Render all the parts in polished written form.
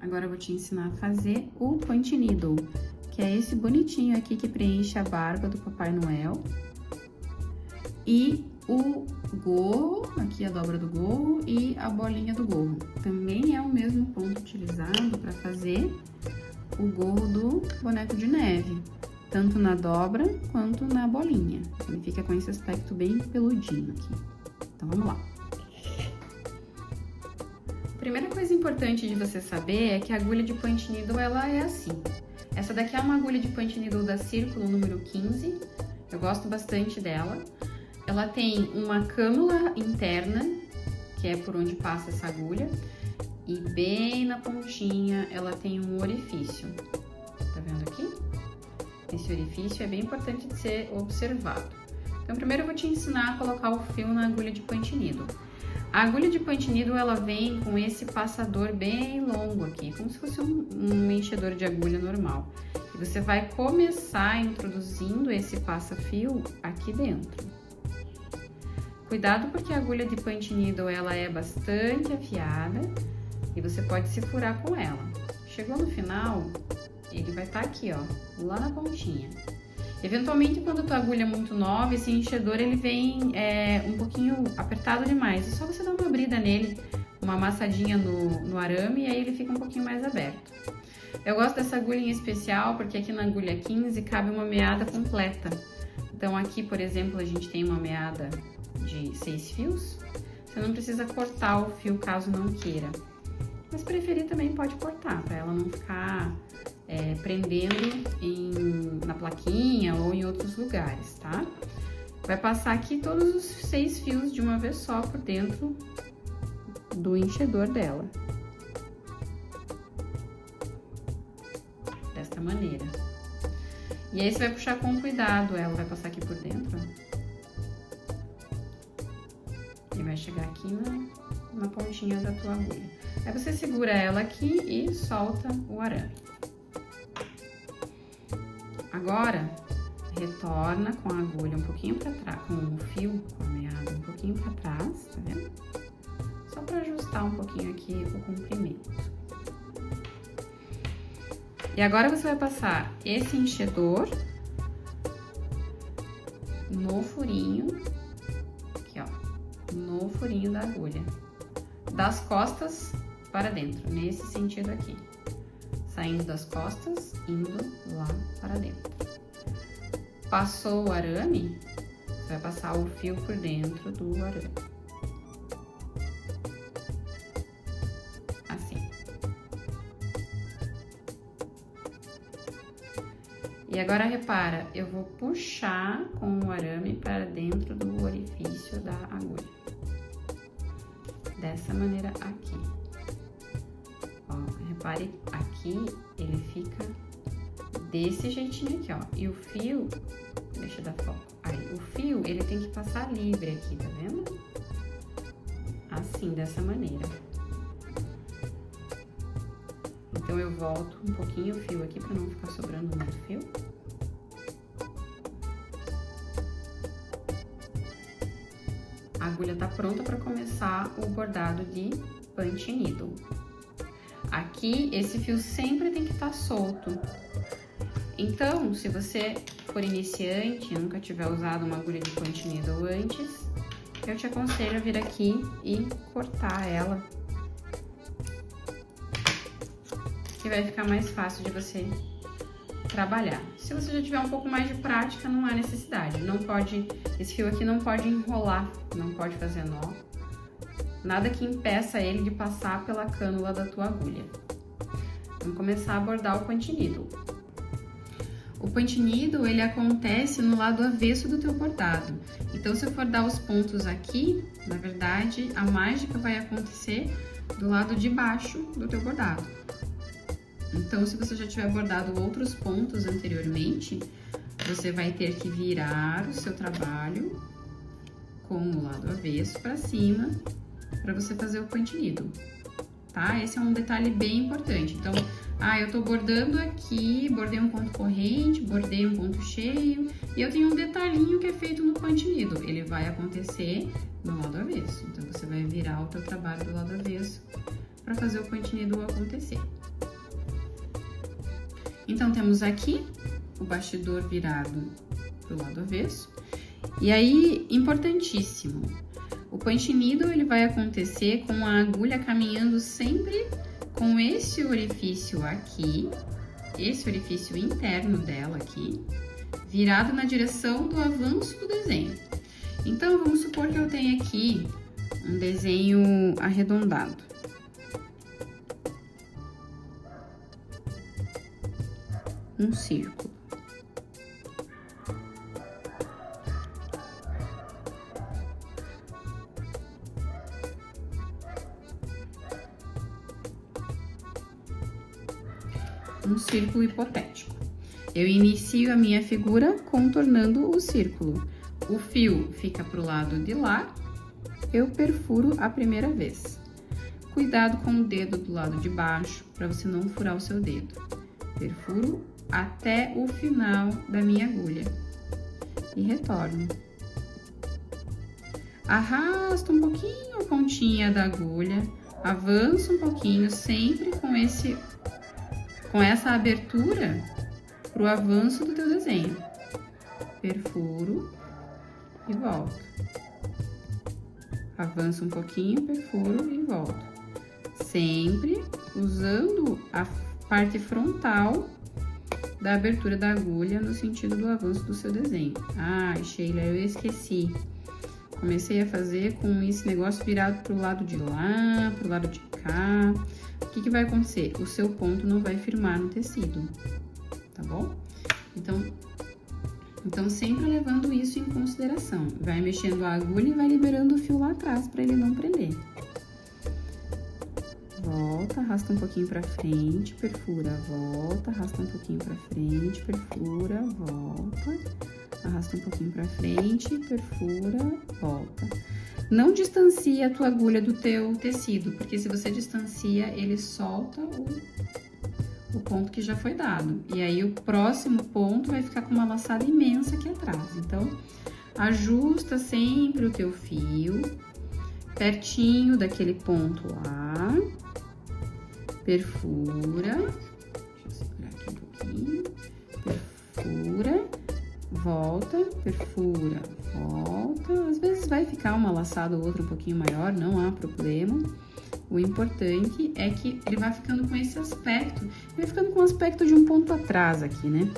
Agora eu vou te ensinar a fazer o punch needle, que é esse bonitinho aqui que preenche a barba do Papai Noel. E o gorro, aqui a dobra do gorro e a bolinha do gorro. Também é o mesmo ponto utilizado para fazer o gorro do boneco de neve, tanto na dobra quanto na bolinha. Ele fica com esse aspecto bem peludinho aqui. Então, vamos lá. A primeira coisa importante de você saber é que a agulha de punch needle, ela é assim. Essa daqui é uma agulha de punch needle da Círculo número 15, eu gosto bastante dela. Ela tem uma cânula interna, que é por onde passa essa agulha, e bem na pontinha ela tem um orifício. Tá vendo aqui? Esse orifício é bem importante de ser observado. Então, primeiro eu vou te ensinar a colocar o fio na agulha de punch needle. A agulha de punch needle, ela vem com esse passador bem longo aqui, como se fosse um enchedor de agulha normal. E você vai começar introduzindo esse passa-fio aqui dentro. Cuidado porque a agulha de punch needle, ela é bastante afiada e você pode se furar com ela. Chegou no final, ele vai estar aqui, ó, lá na pontinha. Eventualmente, quando a tua agulha é muito nova, esse enchedor ele vem um pouquinho apertado demais. É só você dar uma abrida nele, uma amassadinha no arame, e aí ele fica um pouquinho mais aberto. Eu gosto dessa agulha em especial porque aqui na agulha 15 cabe uma meada completa. Então aqui, por exemplo, a gente tem uma meada de 6 fios. Você não precisa cortar o fio caso não queira. Mas preferir também pode cortar, para ela não ficar prendendo na plaquinha ou em outros lugares, tá? Vai passar aqui todos os 6 fios de uma vez só por dentro do enchedor dela. Desta maneira. E aí você vai puxar com cuidado, ela vai passar aqui por dentro, ó. E vai chegar aqui na pontinha da tua agulha. Aí você segura ela aqui e solta o arame. Agora, retorna com a agulha um pouquinho para trás, com o fio, com a meada um pouquinho para trás, tá vendo? Só para ajustar um pouquinho aqui o comprimento. E agora você vai passar esse enchedor no furinho, aqui ó, no furinho da agulha, das costas para dentro, nesse sentido aqui. Saindo das costas, indo lá para dentro. Passou o arame, você vai passar o fio por dentro do arame. Assim. E agora repara, eu vou puxar com o arame para dentro do orifício da agulha. Dessa maneira aqui. Repare, aqui ele fica desse jeitinho aqui, ó. E o fio, deixa eu dar foco. Aí, o fio, ele tem que passar livre aqui, tá vendo? Assim, dessa maneira. Então, eu volto um pouquinho o fio aqui pra não ficar sobrando muito fio. A agulha tá pronta pra começar o bordado de punch needle. Aqui, esse fio sempre tem que estar solto. Então, se você for iniciante e nunca tiver usado uma agulha de punch needle antes, eu te aconselho a vir aqui e cortar ela, que vai ficar mais fácil de você trabalhar. Se você já tiver um pouco mais de prática, não há necessidade. Esse fio aqui não pode enrolar, não pode fazer nó. Nada que impeça ele de passar pela cânula da tua agulha. Vamos começar a bordar o punch needle. O punch needle, ele acontece no lado avesso do teu bordado. Então, se eu for dar os pontos aqui, na verdade, a mágica vai acontecer do lado de baixo do teu bordado. Então, se você já tiver bordado outros pontos anteriormente, você vai ter que virar o seu trabalho com o lado avesso para cima, para você fazer o punch needle, tá? Esse é um detalhe bem importante. Então, eu tô bordando aqui, bordei um ponto corrente, bordei um ponto cheio, e eu tenho um detalhinho que é feito no punch needle. Ele vai acontecer no lado avesso. Então, você vai virar o teu trabalho do lado avesso para fazer o point needle acontecer. Então, temos aqui o bastidor virado pro lado avesso. E aí, importantíssimo, o point needle ele vai acontecer com a agulha caminhando sempre com esse orifício aqui, esse orifício interno dela aqui, virado na direção do avanço do desenho. Então, vamos supor que eu tenha aqui um desenho arredondado. Um círculo. Um círculo hipotético. Eu inicio a minha figura contornando o círculo. O fio fica para o lado de lá, eu perfuro a primeira vez. Cuidado com o dedo do lado de baixo, para você não furar o seu dedo. Perfuro até o final da minha agulha e retorno. Arrasto um pouquinho a pontinha da agulha, avanço um pouquinho, sempre com essa abertura para o avanço do teu desenho. Perfuro e volto. Avanço um pouquinho, perfuro e volto. Sempre usando a parte frontal da abertura da agulha no sentido do avanço do seu desenho. Ai, Sheila, eu esqueci. Comecei a fazer com esse negócio virado pro lado de lá, pro lado de cá. O que vai acontecer? O seu ponto não vai firmar no tecido, tá bom? Então sempre levando isso em consideração. Vai mexendo a agulha e vai liberando o fio lá atrás para ele não prender. Volta, arrasta um pouquinho pra frente, perfura, volta, arrasta um pouquinho pra frente, perfura, volta, arrasta um pouquinho pra frente, perfura, volta. Não distancie a tua agulha do teu tecido, porque se você distancia, ele solta o ponto que já foi dado. E aí, o próximo ponto vai ficar com uma laçada imensa aqui atrás. Então, ajusta sempre o teu fio, pertinho daquele ponto lá. Perfura, deixa eu segurar aqui um pouquinho, perfura, volta, perfura, volta. Às vezes vai ficar uma laçada ou outra um pouquinho maior, não há problema. O importante é que ele vai ficando com esse aspecto, ele vai ficando com o aspecto de um ponto atrás aqui, né?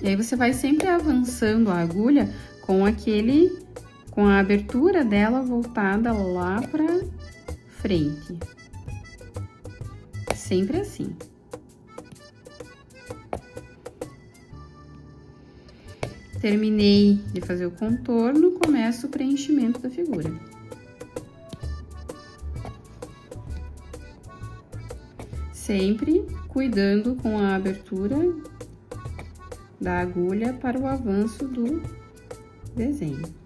E aí você vai sempre avançando a agulha com a abertura dela voltada lá pra frente. Sempre assim. Terminei de fazer o contorno, começo o preenchimento da figura. Sempre cuidando com a abertura da agulha para o avanço do desenho.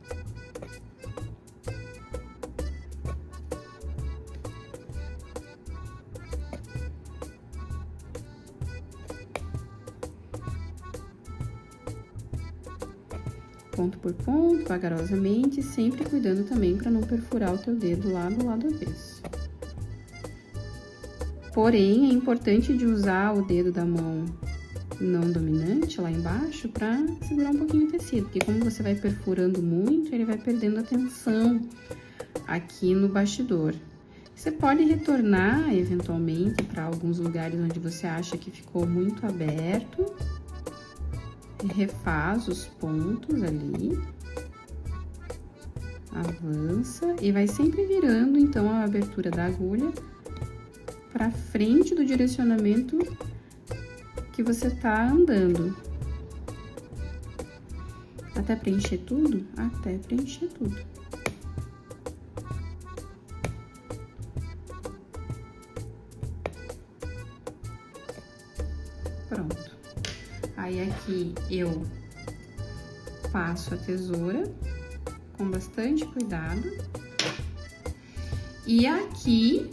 Ponto por ponto, vagarosamente, sempre cuidando também para não perfurar o teu dedo lá do lado avesso. Porém, é importante de usar o dedo da mão não dominante lá embaixo para segurar um pouquinho o tecido, porque como você vai perfurando muito, ele vai perdendo a tensão aqui no bastidor. Você pode retornar eventualmente para alguns lugares onde você acha que ficou muito aberto. Refaz os pontos ali, avança e vai sempre virando então a abertura da agulha para frente do direcionamento que você tá andando. Até preencher tudo? Até preencher tudo. Pronto. Aí, aqui eu passo a tesoura com bastante cuidado. E aqui,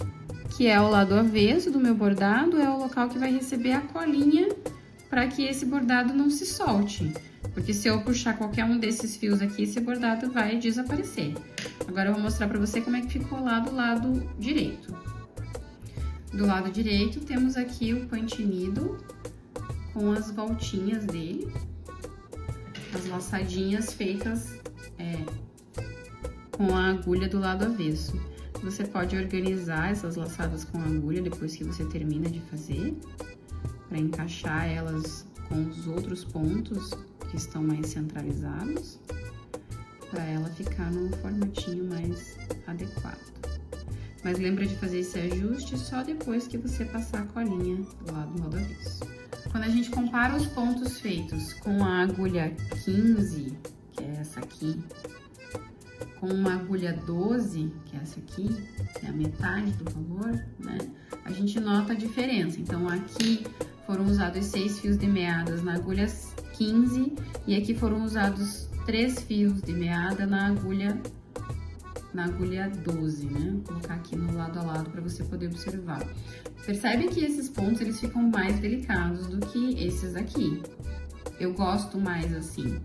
que é o lado avesso do meu bordado, é o local que vai receber a colinha para que esse bordado não se solte. Porque se eu puxar qualquer um desses fios aqui, esse bordado vai desaparecer. Agora eu vou mostrar pra você como é que ficou lá do lado direito. Do lado direito, temos aqui o punch needle com as voltinhas dele, as laçadinhas feitas com a agulha do lado avesso. Você pode organizar essas laçadas com a agulha depois que você termina de fazer, para encaixar elas com os outros pontos que estão mais centralizados, para ela ficar num formatinho mais adequado. Mas lembra de fazer esse ajuste só depois que você passar a colinha do lado avesso. Quando a gente compara os pontos feitos com a agulha 15, que é essa aqui, com uma agulha 12, que é essa aqui, que é a metade do valor, né? A gente nota a diferença. Então, aqui foram usados 6 fios de meadas na agulha 15 e aqui foram usados 3 fios de meada na agulha 12, né? Vou colocar aqui no lado a lado para você poder observar. Percebe que esses pontos, eles ficam mais delicados do que esses aqui. Eu gosto mais assim.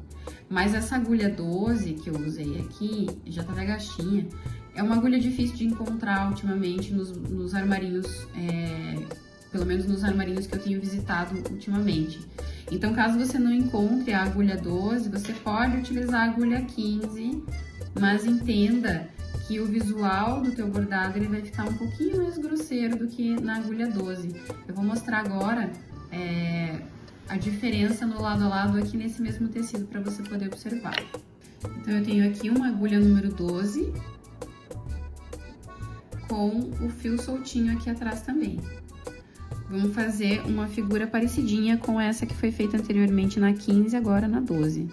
Mas essa agulha 12 que eu usei aqui, já tá gastinha, é uma agulha difícil de encontrar ultimamente nos armarinhos, pelo menos nos armarinhos que eu tenho visitado ultimamente. Então, caso você não encontre a agulha 12, você pode utilizar a agulha 15, mas entenda que o visual do teu bordado ele vai ficar um pouquinho mais grosseiro do que na agulha 12. Eu vou mostrar agora a diferença no lado a lado aqui nesse mesmo tecido para você poder observar. Então, eu tenho aqui uma agulha número 12 com o fio soltinho aqui atrás também. Vamos fazer uma figura parecidinha com essa que foi feita anteriormente na 15, agora na 12.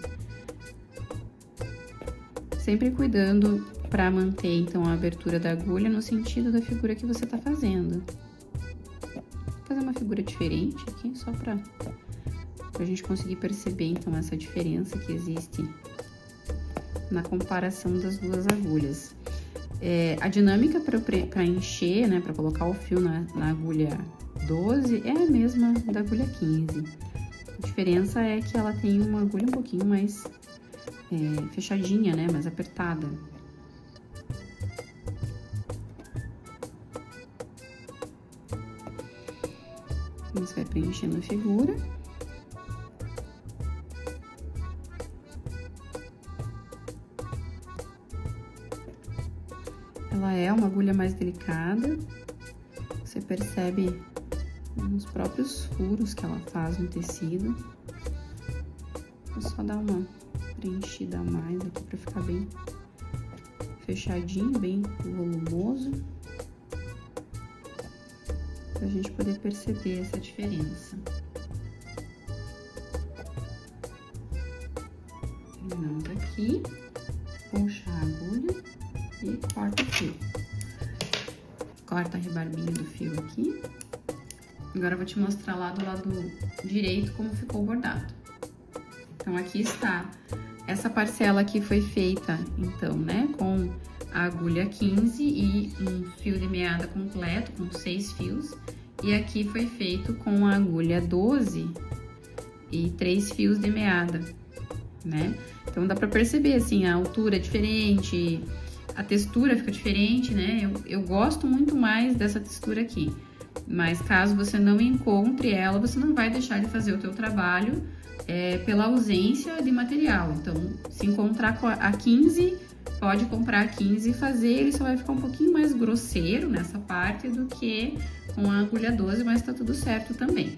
Sempre cuidando para manter, então, a abertura da agulha no sentido da figura que você tá fazendo. Vou fazer uma figura diferente aqui, só pra gente conseguir perceber, então, essa diferença que existe na comparação das duas agulhas. A dinâmica para encher, né, para colocar o fio na agulha 12 é a mesma da agulha 15. A diferença é que ela tem uma agulha um pouquinho mais fechadinha, né, mais apertada. Você vai preenchendo a figura. Ela é uma agulha mais delicada, você percebe nos próprios furos que ela faz no tecido. Vou só dar uma preenchida a mais aqui para ficar bem fechadinho, bem volumoso, pra gente poder perceber essa diferença. Terminamos aqui, puxa a agulha e corta o fio. Corta a rebarbinha do fio aqui. Agora eu vou te mostrar lá do lado direito como ficou o bordado. Então, aqui está. Essa parcela aqui foi feita, então, né, com a agulha 15 e um fio de meada completo, com 6 fios. E aqui foi feito com a agulha 12 e 3 fios de meada, né? Então, dá pra perceber, assim, a altura é diferente, a textura fica diferente, né? Eu gosto muito mais dessa textura aqui. Mas caso você não encontre ela, você não vai deixar de fazer o teu trabalho pela ausência de material. Então, se encontrar com a 15, pode comprar a 15 e fazer, ele só vai ficar um pouquinho mais grosseiro nessa parte do que com a agulha 12, mas tá tudo certo também.